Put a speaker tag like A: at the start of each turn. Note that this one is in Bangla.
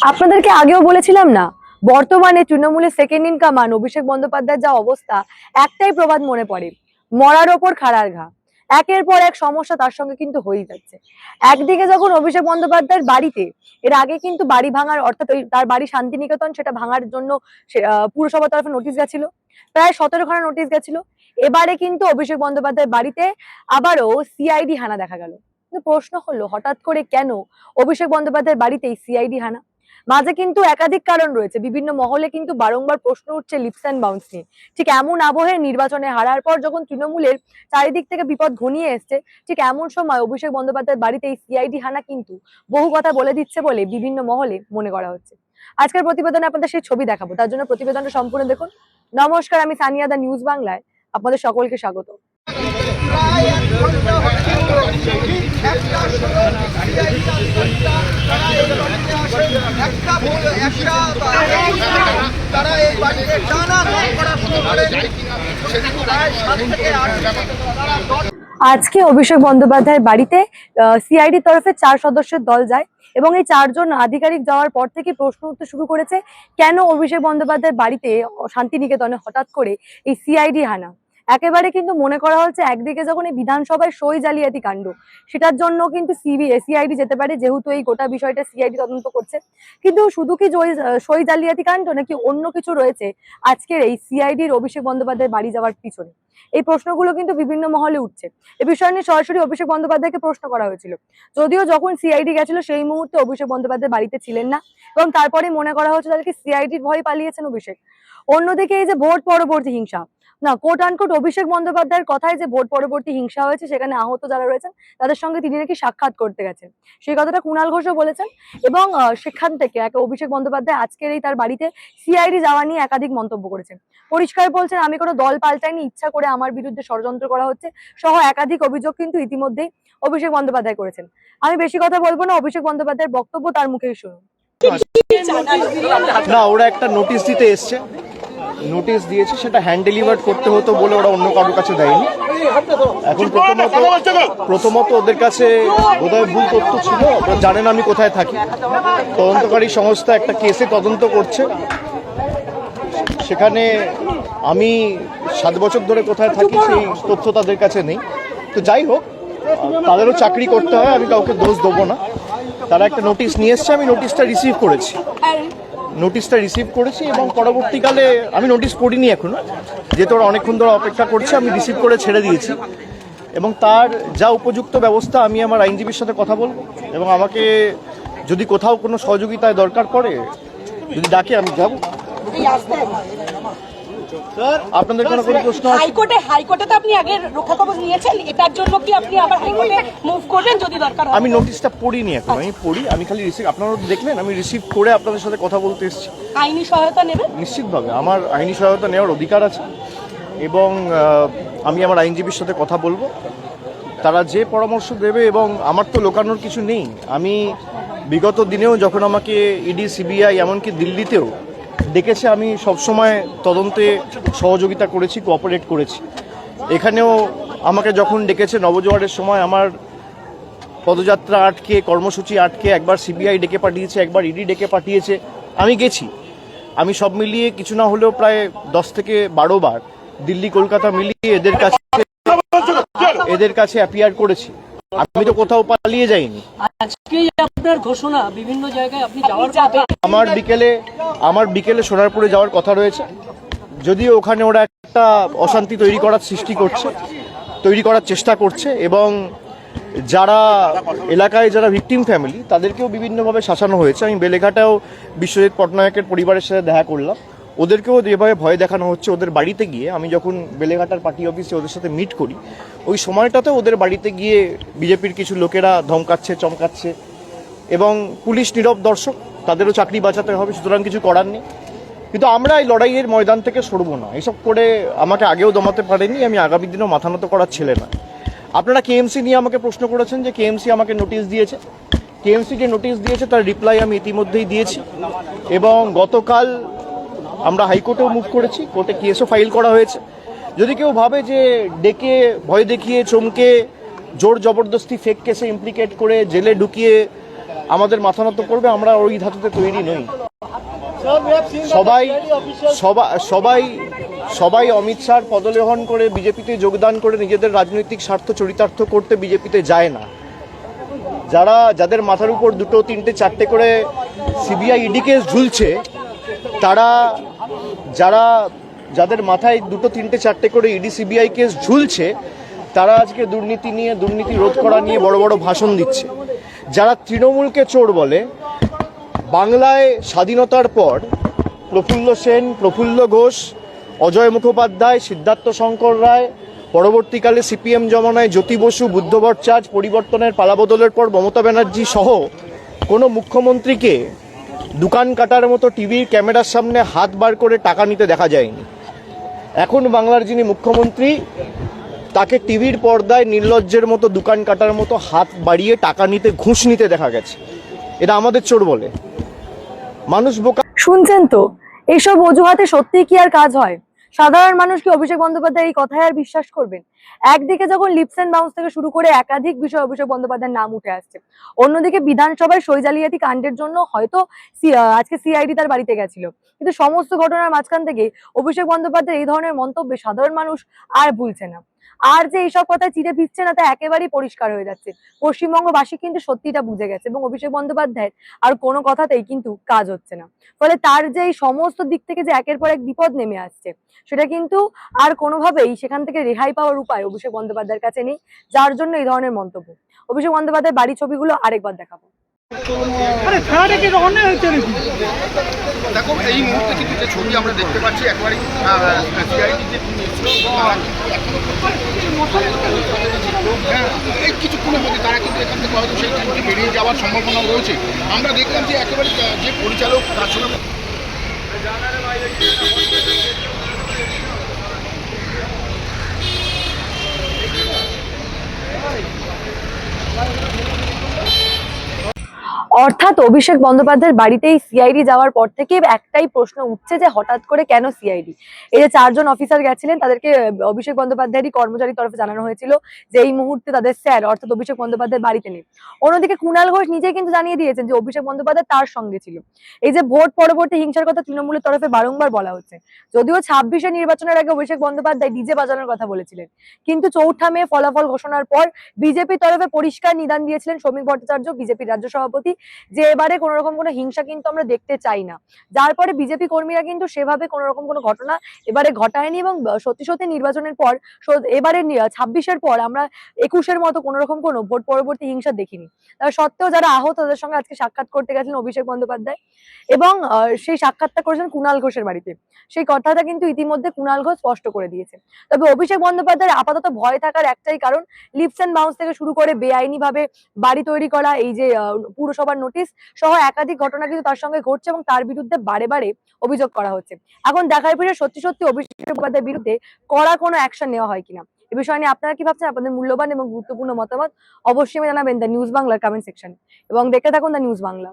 A: আপনাদেরকে আগেও বলেছিলাম না, বর্তমানে তৃণমূলের সেকেন্ড ইন কমান্ড অভিষেক বন্দ্যোপাধ্যায়ের যা অবস্থা, একটাই প্রবাদ মনে পড়ে, মরার ওপর খাড়ার ঘা। একের পর এক সমস্যা তার সঙ্গে কিন্তু হয়েই যাচ্ছে। একদিকে যখন অভিষেক বন্দ্যোপাধ্যায়ের বাড়িতে এর আগে কিন্তু বাড়ি ভাঙার, অর্থাৎ তার বাড়ি শান্তিনিকেতন, সেটা ভাঙার জন্য পুরসভার তরফে নোটিশ গেছিল, প্রায় 17খানা নোটিশ গেছিল। এবারে কিন্তু অভিষেক বন্দ্যোপাধ্যায়ের বাড়িতে আবারও সিআইডি হানা দেখা গেল। কিন্তু প্রশ্ন হলো, হঠাৎ করে কেন অভিষেক বন্দ্যোপাধ্যায়ের বাড়িতে এই সিআইডি হানা? মাঝে কিন্তু একাধিক কারণ রয়েছে, বিভিন্ন মহলে কিন্তু বারংবার প্রশ্ন উঠছে লিপস অ্যান্ড বাউন্স নিয়ে। ঠিক এমন আবহে নির্বাচনে হারার পর যখন তৃণমূলের চারিদিক থেকে বিপদ ঘনিয়ে এসছে, ঠিক এমন সময় অভিষেক বন্দ্যোপাধ্যায়ের বাড়িতে এই সিআইডি হানা কিন্তু বহু কথা বলে দিচ্ছে বলে বিভিন্ন মহলে মনে করা হচ্ছে। আজকের প্রতিবেদনে আপনাদের সেই ছবি দেখাবো, তার জন্য প্রতিবেদনটা সম্পূর্ণ দেখুন। নমস্কার, আমি সানিয়া, দা নিউজ বাংলায় আপনাদের সকলকে স্বাগত। আজকে অভিষেক বন্দ্যোপাধ্যায়ের বাড়িতে সিআইডির তরফে 4 সদস্যের দল যায় এবং এই 4 জন আধিকারিক যাওয়ার পর থেকে প্রশ্ন উঠতে শুরু করেছে, কেন অভিষেক বন্দ্যোপাধ্যায়ের বাড়িতে শান্তিনিকেতনে হঠাৎ করে এই সিআইডি হানা। একেবারে কিন্তু মনে করা হচ্ছে একদিকে যখন এই বিধানসভায় সই জালিয়াতি কাণ্ড, সেটার জন্য কিন্তু সিআইডি যেতে পারে, যেহেতু এই গোটা বিষয়টা সিআইডি তদন্ত করছে। কিন্তু শুধু কি সই জালিয়াতি কাণ্ড নাকি অন্য কিছু রয়েছে আজকের এই সিআইডির অভিষেক বন্দ্যোপাধ্যায়ের বাড়ি যাওয়ার পিছনে? এই প্রশ্নগুলো কিন্তু বিভিন্ন মহলে উঠছে। এই বিষয় নিয়ে সরাসরি অভিষেক বন্দ্যোপাধ্যায়কে প্রশ্ন করা হয়েছিল, যদিও যখন সিআইডি গেছিল সেই মুহূর্তে অভিষেক বন্দ্যোপাধ্যায় বাড়িতে ছিলেন না এবং তারপরে মনে করা হচ্ছে তাদেরকে সিআইডির ভয়ে পালিয়েছেন অভিষেক। অন্যদিকে এই যে ভোট পরবর্তী হিংসা, না কোট আনকোট অভিষেক বন্দ্যোপাধ্যায়ের কথায় যে ভোট পরবর্তী হিংসা হয়েছে, সেখানে আহত যারা রয়েছেন তাদের সঙ্গে তিনি নাকি সাক্ষাৎ করতে গেছেন, সেই কথাটা কুণাল ঘোষও বলেছেন। এবং সেখান থেকে অভিষেক বন্দ্যোপাধ্যায় আজকের এই তার বাড়িতে সিআইডি যাওয়া নিয়ে একাধিক মন্তব্য করেছেন। পরিষ্কার বলছেন, আমি কোনো দল পাল্টাইনি, ইচ্ছা করে আমার বিরুদ্ধে ষড়যন্ত্র করা হচ্ছে সহ একাধিক অভিযোগ কিন্তু ইতিমধ্যেই অভিষেক বন্দ্যোপাধ্যায় করেছেন। আমি বেশি কথা বলবো না, অভিষেক বন্দ্যোপাধ্যায়ের বক্তব্য তার মুখেই শুনুন।
B: না, ওরা একটা নোটিশ দিতে এসছে, নোটিশ দিয়েছে, সেটা হ্যান্ড ডেলিভার করতে হতো বলে ওরা অন্য কারোর কাছে দেয়নি। এখন প্রথমত ওদের কাছে বোধহয় ভুল তথ্য ছিল, ওরা জানেন আমি কোথায় থাকি। তদন্তকারী সংস্থা একটা কেসে তদন্ত করছে, সেখানে আমি 7 বছর ধরে কোথায় থাকি সেই তথ্য তাদের কাছে নেই। তো যাই হোক, তাদেরও চাকরি করতে হয়, আমি কাউকে দোষ দেবো না। তারা একটা নোটিশ নিয়ে এসছে, আমি নোটিশটা রিসিভ করেছি এবং পরবর্তীকালে আমি নোটিশ পড়িনি এখনো, যেহেতু ওরা অনেকক্ষণ ধরে অপেক্ষা করছে, আমি রিসিভ করে ছেড়ে দিয়েছি এবং তার যা উপযুক্ত ব্যবস্থা আমি আমার আইনজীবীর সাথে কথা বলবো এবং আমাকে যদি কোথাও কোনো সহযোগিতায় দরকার পড়ে, যদি ডাকে আমি যাবো। আপনাদের কোনো প্রশ্ন?
C: হাইকোর্টে তো আপনি আগে রক্ষা কবচ নিয়েছেন, এটার জন্য কি আপনি আবার হাইকোর্টে মুভ করবেন যদি দরকার হয়?
B: আমি নোটিশটা পড়িনি এখন, আমি খালি রিসিভ, আপনারা দেখলেন আমি রিসিভ করে আপনাদের সাথে কথা বলতে এসেছি।
C: আইনি সহায়তা নেবেন?
B: নিশ্চিতভাবে আমার আইনি সহায়তা নেওয়ার অধিকার আছে এবং আমি আমার আইনজীবীর সাথে কথা বলবো, তারা যে পরামর্শ দেবে। এবং আমার তো লোকানোর কিছু নেই। আমি বিগত দিনেও যখন আমাকে ইডি, সিবিআই, এমনকি দিল্লিতেও ডেকেছে, আমি সবসময় তদন্তে সহযোগিতা করেছি, কোঅপারেট করেছি। এখানেও আমাকে যখন ডেকেছে নবজোয়ারের সময়, আমার পদযাত্রা আটকে, কর্মসূচি আটকে, একবার সিবিআই ডেকে পাঠিয়েছে, একবার ইডি ডেকে পাঠিয়েছে, আমি গেছি। আমি সব মিলিয়ে কিছু না হলেও প্রায় 10 থেকে 12 বার দিল্লি কলকাতা মিলিয়ে এদের কাছে অ্যাপিয়ার করেছি। আমি তো কোথাও পালিয়ে যাইনি।
D: আজকেই আপনার ঘোষণা বিভিন্ন জায়গায় আপনি যাওয়ার কথা।
B: আমার বিকেলে সোনারপুরে যাওয়ার কথা রয়েছে, যদিও ওখানে ওরা একটা অশান্তি তৈরি করার চেষ্টা করছে এবং যারা এলাকায় যারা ভিকটিম ফ্যামিলি তাদেরকেও বিভিন্নভাবে শাসানো হয়েছে। আমি বেলেঘাটাও বিশ্বজিৎ পটনায়কের পরিবারের সাথে দেখা করলাম, ওদেরকেও যেভাবে ভয় দেখানো হচ্ছে। ওদের বাড়িতে গিয়ে আমি যখন বেলেঘাটার পার্টি অফিসে ওদের সাথে মিট করি, ওই সময়টাতে ওদের বাড়িতে গিয়ে বিজেপির কিছু লোকেরা ধমকাচ্ছে, চমকাচ্ছে এবং পুলিশ নীরব দর্শক, তাদেরও চাকরি বাঁচাতে হবে, সুতরাং কিছু করার নেই। কিন্তু আমরা এই লড়াইয়ের ময়দান থেকে সরবো না। এসব করে আমাকে আগেও দমাতে পারেনি, আমি আগামী দিনেও মাথা নত করার ছেলে না। আপনারা কেএমসি নিয়ে আমাকে প্রশ্ন করেছেন যে কেএমসি আমাকে নোটিশ দিয়েছে। কেএমসি যে নোটিশ দিয়েছে তার রিপ্লাই আমি ইতিমধ্যেই দিয়েছি এবং গতকাল আমরা হাইকোর্টেও মুভ করেছি, কোর্টে কেসও ফাইল করা হয়েছে। যদি কেউ ভাবে যে ডেকে ভয় দেখিয়ে চমকে জোর জবরদস্তি ফেক কেসে ইমপ্লিকেট করে জেলে ঢুকিয়ে আমাদের মাথা নত করবে, আমরা ওই ধাতুতে তৈরি নই। সবাই সবাই সবাই সবাই অমিত শাহ পদলেহন করে বিজেপিতে যোগদান করে নিজেদের রাজনৈতিক স্বার্থ চরিতার্থ করতে বিজেপিতে যায় না। যাদের মাথার উপর 2, 3, 4 করে সিবিআই ইডি কেস ঝুলছে, যাদের মাথায় 2, 3, 4 করে ইডি সিবিআই কেস ঝুলছে, তারা আজকে দুর্নীতি রোধ করা নিয়ে বড় বড় ভাষণ দিচ্ছে। যারা তৃণমূলকে চোর বলে, বাংলায় স্বাধীনতার পর প্রফুল্ল সেন, প্রফুল্ল ঘোষ, অজয় মুখোপাধ্যায়, সিদ্ধার্থ শঙ্কর রায়, পরবর্তীকালে সিপিএম জমানায় জ্যোতি বসু, বুদ্ধ ভট্টাচার্য, পরিবর্তনের পালাবদলের পর মমতা ব্যানার্জি সহ কোনো মুখ্যমন্ত্রীকে দোকান কাটার মতো টিভির ক্যামেরার সামনে হাত বার করে টাকা নিতে দেখা যায়নি। এখন বাংলার যিনি মুখ্যমন্ত্রী, তাকে টিভির পর্দায় নির্লজ্জের মতো দোকান কাটার মতো হাত বাড়িয়ে টাকা নিতে, ঘুষ নিতে দেখা গেছে। এটা আমাদের চোর বলে। মানুষ বোকা।
A: শুনছেন তো, এইসব অজুহাতে সত্যি কি আর কাজ হয়? সাধারণ মানুষ কি অভিষেক বন্দ্যোপাধ্যায় এই কথায় আর বিশ্বাস করবেন? একদিকে যখন লিপস এন্ড বাউন্স থেকে শুরু করে একাধিক বিষয় অভিষেক বন্দ্যোপাধ্যায়ের নাম উঠে আসছে, অন্যদিকে বিধানসভায় সই জালিয়াতি কাণ্ডের জন্য হয়তো আজকে সিআইডি তার বাড়িতে গেছিল, কিন্তু সমস্ত ঘটনার মাঝখান থেকে অভিষেক বন্দ্যোপাধ্যায় এই ধরনের মন্তব্যে সাধারণ মানুষ আর ভুলছে না। আর যে এইসব কথা চিড়ে ভিজছে না, তা একেবারেই পরিষ্কার হয়ে যাচ্ছে। পশ্চিমবঙ্গবাসী কিন্তু সত্যিটা বুঝে গেছে এবং অভিষেক বন্দ্যোপাধ্যায়ের আর কোনো কথাতেই কিন্তু কাজ হচ্ছে না। ফলে তার যে এই সমস্ত দিক থেকে যে একের পর এক বিপদ নেমে আসছে, সেটা কিন্তু আর কোনোভাবেই সেখান থেকে রেহাই পাওয়ার উপায় অভিষেক বন্দ্যোপাধ্যায়ের কাছে নেই, যার জন্য এই ধরনের মন্তব্য। অভিষেক বন্দ্যোপাধ্যায়ের বাড়ি ছবিগুলো আরেকবার দেখাবো।
E: দেখো, এই মুহূর্তে কিন্তু যে ছবি আমরা দেখতে পাচ্ছি, একবারই এই কিছুক্ষণের মধ্যে তারা কিন্তু এখান থেকে হয়তো সেই টাইমটি বেরিয়ে যাওয়ার সম্ভাবনা রয়েছে। আমরা দেখলাম যে একেবারে যে পরিচালক তার সঙ্গে
A: অর্থাৎ অভিষেক বন্দ্যোপাধ্যায়ের বাড়িতেই সিআইডি যাওয়ার পর থেকে একটাই প্রশ্ন উঠছে যে হঠাৎ করে কেন সিআইডি? এই যে 4 জন অফিসার গেছিলেন, তাদেরকে অভিষেক বন্দ্যোপাধ্যায়েরই কর্মচারীর তরফে জানানো হয়েছিল যে এই মুহূর্তে তাদের স্যার অর্থাৎ অভিষেক বন্দ্যোপাধ্যায়ের বাড়িতে নেই। অন্যদিকে কুণাল ঘোষ নিজেই কিন্তু জানিয়ে দিয়েছেন যে অভিষেক বন্দ্যোপাধ্যায় তার সঙ্গে ছিল। এই যে ভোট পরবর্তী হিংসার কথা তৃণমূলের তরফে বারংবার বলা হচ্ছে, যদিও 26-এ নির্বাচনের আগে অভিষেক বন্দ্যোপাধ্যায় ডিজে বাজানোর কথা বলেছিলেন, কিন্তু 4 মে ফলাফল ঘোষণার পর বিজেপির তরফে পরিষ্কার নিদান দিয়েছিলেন শ্রমিক ভট্টাচার্য, বিজেপির রাজ্য সভাপতি, যে এবারে কোন রকম কোনো হিংসা কিন্তু আমরা দেখতে চাই না। যার পরে বিজেপি কর্মীরা কিন্তু সেভাবে কোন রকম কোনো ঘটনা এবারে ঘটায়নি এবং সত্যি সত্যি নির্বাচনের পর এবারে 26-এর পর আমরা 21-এর মতো কোন রকম কোনো ভোট পরবর্তী হিংসা দেখিনি। তার সত্ত্বেও যারা আহত তাদের সঙ্গে আজকে সাক্ষাৎ করতে গেছিলেন অভিষেক বন্দ্যোপাধ্যায় এবং সেই সাক্ষাৎটা করেছেন কুণাল ঘোষের বাড়িতে। সেই কথাটা কিন্তু ইতিমধ্যে কুণাল ঘোষ স্পষ্ট করে দিয়েছে। তবে অভিষেক বন্দ্যোপাধ্যায়ের আপাতত ভয় থাকার একটাই কারণ, লিপস এন্ড বাউন্স থেকে শুরু করে বেআইনি ভাবে বাড়ি তৈরি করা, এই যে পুরসভার নোটিশ সহ একাধিক ঘটনা কিন্তু তার সঙ্গে ঘটছে এবং তার বিরুদ্ধে বারে বারে অভিযোগ করা হচ্ছে। এখন দেখার ফিরে সত্যি সত্যি অভিষেক বন্দ্যোপাধ্যায়ের বিরুদ্ধে কড়া কোনো অ্যাকশন নেওয়া হয় কিনা। এ বিষয় নিয়ে আপনারা কি ভাবছেন? আপনাদের মূল্যবান এবং গুরুত্বপূর্ণ মতামত অবশ্যই জানাবেন দ্য নিউজ বাংলার কমেন্ট সেকশনে এবং দেখতে থাকুন দ্য নিউজ বাংলা।